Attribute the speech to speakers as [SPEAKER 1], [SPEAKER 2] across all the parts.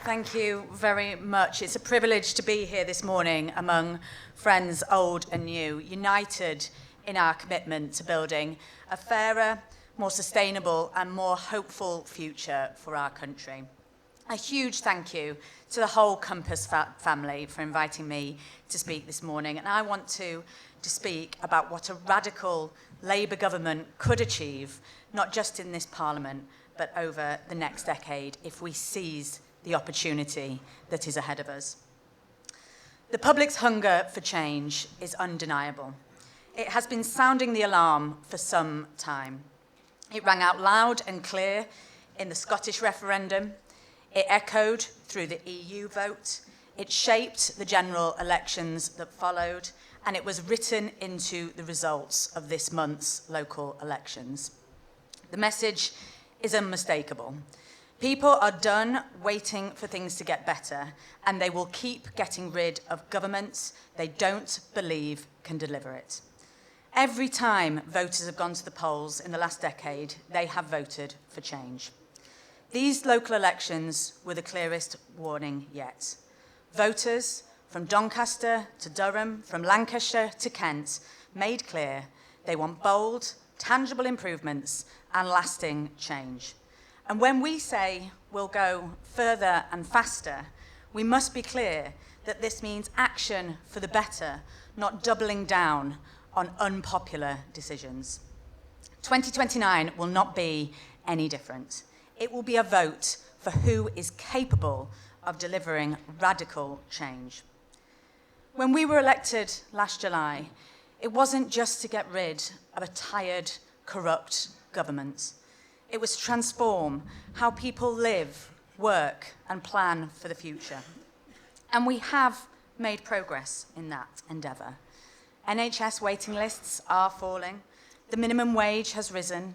[SPEAKER 1] Thank you very much. It's a privilege to be here this morning among friends old and new, united in our commitment to building a fairer, more sustainable and more hopeful future for our country. A huge thank you to the whole Compass family for inviting me to speak this morning. And I want to speak about what a radical Labour government could achieve, not just in this Parliament, but over the next decade if we seize the opportunity that is ahead of us. The public's hunger for change is undeniable. It has been sounding the alarm for some time. It rang out loud and clear in the Scottish referendum. It echoed through the EU vote. It shaped the general elections that followed, and it was written into the results of this month's local elections. The message is unmistakable. People are done waiting for things to get better, and they will keep getting rid of governments they don't believe can deliver it. Every time voters have gone to the polls in the last decade, they have voted for change. These local elections were the clearest warning yet. Voters from Doncaster to Durham, from Lancashire to Kent, made clear they want bold, tangible improvements and lasting change. And when we say we'll go further and faster, we must be clear that this means action for the better, not doubling down on unpopular decisions. 2029 will not be any different. It will be a vote for who is capable of delivering radical change. When we were elected last July, it wasn't just to get rid of a tired, corrupt government. It was to transform how people live, work, and plan for the future. And we have made progress in that endeavour. NHS waiting lists are falling. The minimum wage has risen.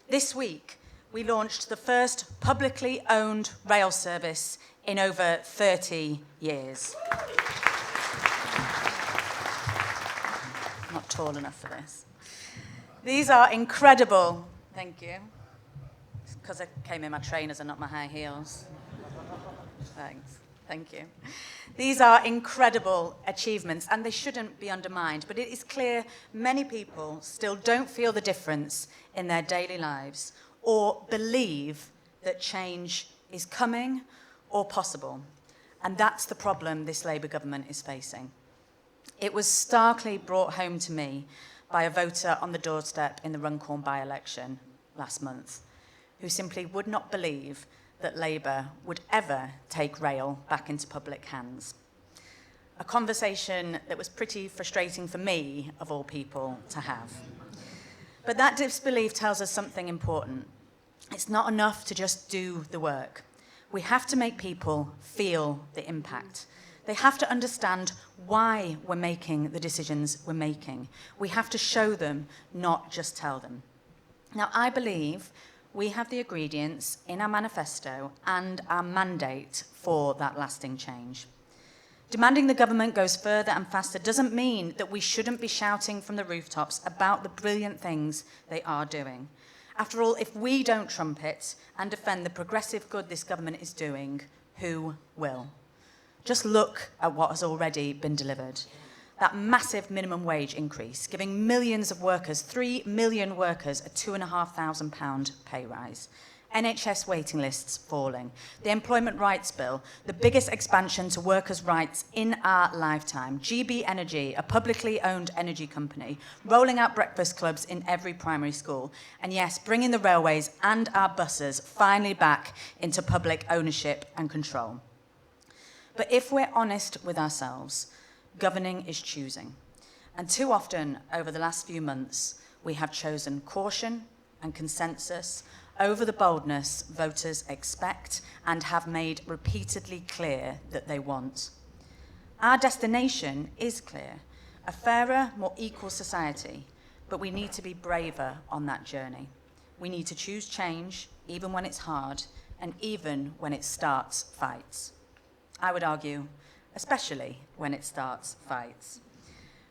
[SPEAKER 1] This week, we launched the first publicly owned rail service in over 30 years. I'm not tall enough for this. These are incredible, thank you. It's because I came in my trainers and not my high heels. Thanks, thank you. These are incredible achievements and they shouldn't be undermined, but it is clear many people still don't feel the difference in their daily lives or believe that change is coming or possible. And that's the problem this Labour government is facing. It was starkly brought home to me by a voter on the doorstep in the Runcorn by-election last month, who simply would not believe that Labour would ever take rail back into public hands. A conversation that was pretty frustrating for me, of all people, to have. But that disbelief tells us something important. It's not enough to just do the work. We have to make people feel the impact. They have to understand why we're making the decisions we're making. We have to show them, not just tell them. Now, I believe we have the ingredients in our manifesto and our mandate for that lasting change. Demanding the government goes further and faster doesn't mean that we shouldn't be shouting from the rooftops about the brilliant things they are doing. After all, if we don't trumpet and defend the progressive good this government is doing, who will? Just look at what has already been delivered. That massive minimum wage increase, giving millions of workers, 3 million workers, a £2,500 pay rise. NHS waiting lists falling. The Employment Rights Bill, the biggest expansion to workers' rights in our lifetime. GB Energy, a publicly owned energy company, rolling out breakfast clubs in every primary school. And yes, bringing the railways and our buses finally back into public ownership and control. But if we're honest with ourselves, governing is choosing. And too often over the last few months, we have chosen caution and consensus over the boldness voters expect and have made repeatedly clear that they want. Our destination is clear, a fairer, more equal society, but we need to be braver on that journey. We need to choose change, even when it's hard, and even when it starts fights. I would argue, especially when it starts fights.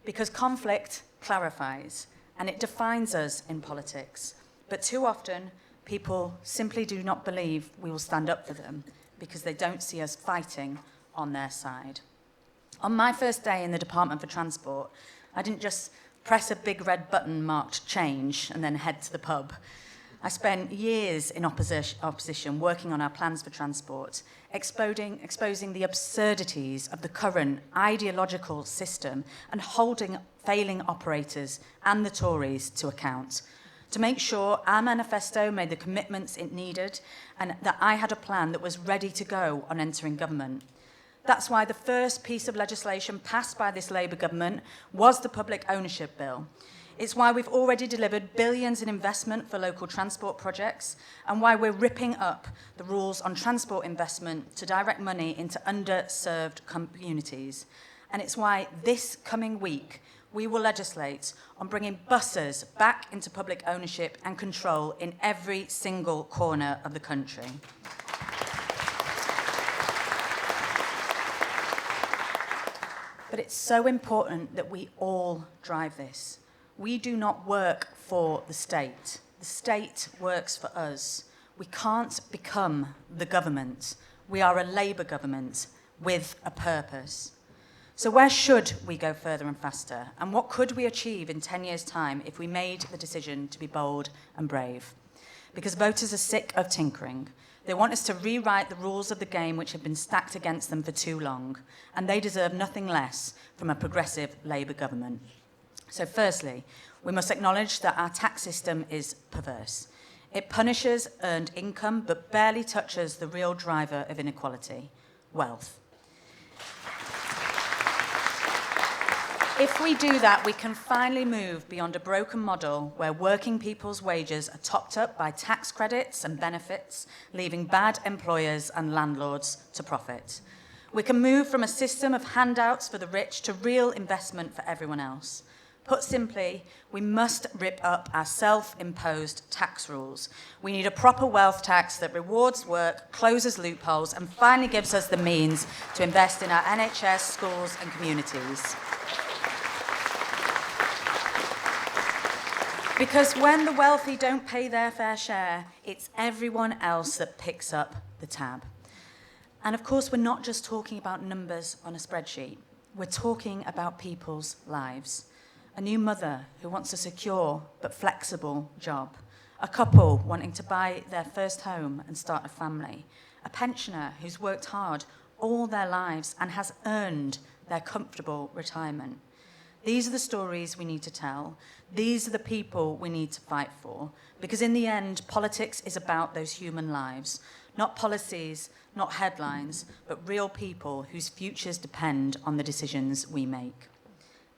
[SPEAKER 1] Because conflict clarifies, and it defines us in politics, but too often, people simply do not believe we will stand up for them because they don't see us fighting on their side. On my first day in the Department for Transport, I didn't just press a big red button marked change and then head to the pub. I spent years in opposition working on our plans for transport, exposing the absurdities of the current ideological system and holding failing operators and the Tories to account, to make sure our manifesto made the commitments it needed and that I had a plan that was ready to go on entering government. That's why the first piece of legislation passed by this Labour government was the Public Ownership Bill. It's why we've already delivered billions in investment for local transport projects and why we're ripping up the rules on transport investment to direct money into underserved communities. And it's why this coming week we will legislate on bringing buses back into public ownership and control in every single corner of the country. But it's so important that we all drive this. We do not work for the state. The state works for us. We can't become the government. We are a Labour government with a purpose. So where should we go further and faster? And what could we achieve in 10 years' time if we made the decision to be bold and brave? Because voters are sick of tinkering. They want us to rewrite the rules of the game which have been stacked against them for too long, and they deserve nothing less from a progressive Labour government. So firstly, we must acknowledge that our tax system is perverse. It punishes earned income but barely touches the real driver of inequality, wealth. If we do that, we can finally move beyond a broken model where working people's wages are topped up by tax credits and benefits, leaving bad employers and landlords to profit. We can move from a system of handouts for the rich to real investment for everyone else. Put simply, we must rip up our self-imposed tax rules. We need a proper wealth tax that rewards work, closes loopholes, and finally gives us the means to invest in our NHS, schools, and communities. Because when the wealthy don't pay their fair share, it's everyone else that picks up the tab. And of course, we're not just talking about numbers on a spreadsheet. We're talking about people's lives. A new mother who wants a secure but flexible job. A couple wanting to buy their first home and start a family. A pensioner who's worked hard all their lives and has earned their comfortable retirement. These are the stories we need to tell. These are the people we need to fight for. Because in the end, politics is about those human lives. Not policies, not headlines, but real people whose futures depend on the decisions we make.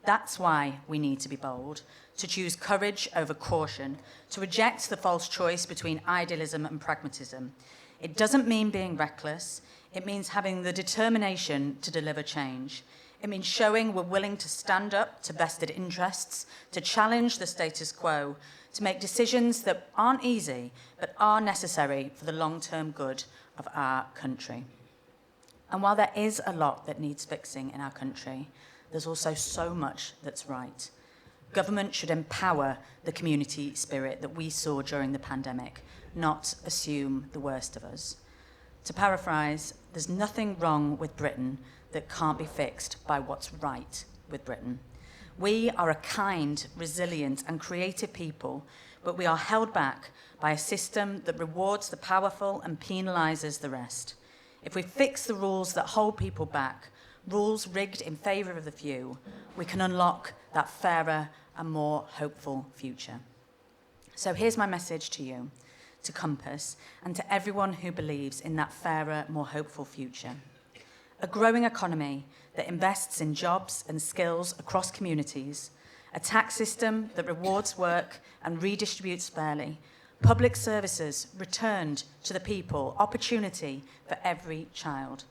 [SPEAKER 1] That's why we need to be bold, to choose courage over caution, to reject the false choice between idealism and pragmatism. It doesn't mean being reckless. It means having the determination to deliver change. It means showing we're willing to stand up to vested interests, to challenge the status quo, to make decisions that aren't easy, but are necessary for the long-term good of our country. And while there is a lot that needs fixing in our country, there's also so much that's right. Government should empower the community spirit that we saw during the pandemic, not assume the worst of us. To paraphrase, there's nothing wrong with Britain that can't be fixed by what's right with Britain. We are a kind, resilient, and creative people, but we are held back by a system that rewards the powerful and penalises the rest. If we fix the rules that hold people back, rules rigged in favour of the few, we can unlock that fairer and more hopeful future. So here's my message to you, to Compass, and to everyone who believes in that fairer, more hopeful future. A growing economy that invests in jobs and skills across communities, a tax system that rewards work and redistributes fairly, public services returned to the people, opportunity for every child.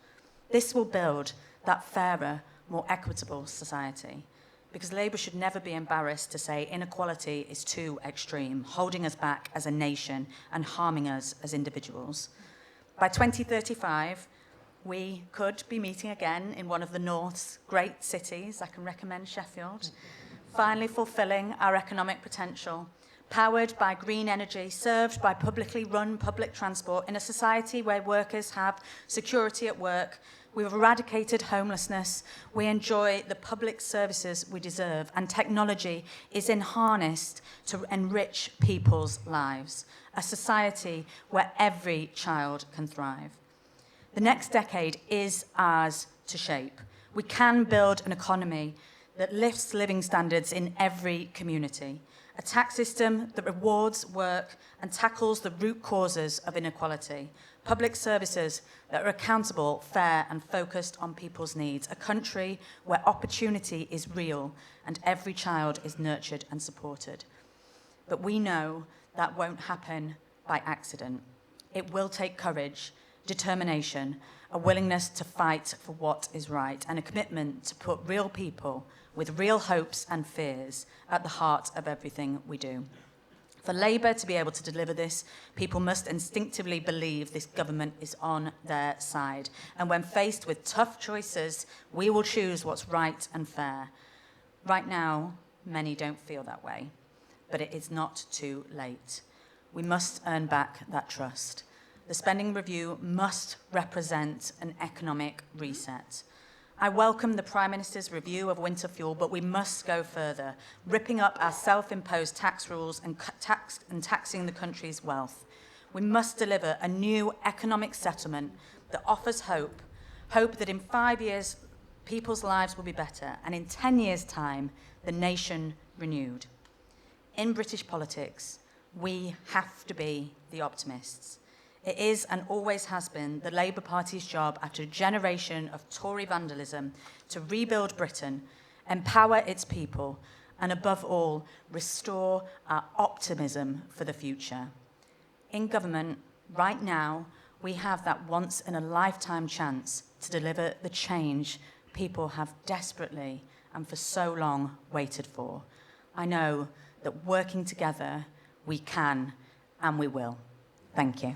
[SPEAKER 1] This will build that fairer, more equitable society. Because Labour should never be embarrassed to say inequality is too extreme, holding us back as a nation and harming us as individuals. By 2035, we could be meeting again in one of the North's great cities. I can recommend Sheffield. Finally fulfilling our economic potential, powered by green energy, served by publicly run public transport, in a society where workers have security at work. We've eradicated homelessness. We enjoy the public services we deserve, and technology is harnessed to enrich people's lives. A society where every child can thrive. The next decade is ours to shape. We can build an economy that lifts living standards in every community. A tax system that rewards work and tackles the root causes of inequality. Public services that are accountable, fair, and focused on people's needs. A country where opportunity is real and every child is nurtured and supported. But we know that won't happen by accident. It will take courage, determination, a willingness to fight for what is right, and a commitment to put real people with real hopes and fears at the heart of everything we do. For Labour to be able to deliver this, people must instinctively believe this government is on their side. And when faced with tough choices, we will choose what's right and fair. Right now, many don't feel that way, but it is not too late. We must earn back that trust. The spending review must represent an economic reset. I welcome the Prime Minister's review of winter fuel, but we must go further, ripping up our self-imposed tax rules and taxing the country's wealth. We must deliver a new economic settlement that offers hope that in 5 years people's lives will be better, and in 10 years' time, the nation renewed. In British politics, we have to be the optimists. It is and always has been the Labour Party's job after a generation of Tory vandalism to rebuild Britain, empower its people, and above all, restore our optimism for the future. In government, right now, we have that once-in-a-lifetime chance to deliver the change people have desperately and for so long waited for. I know that working together, we can and we will. Thank you.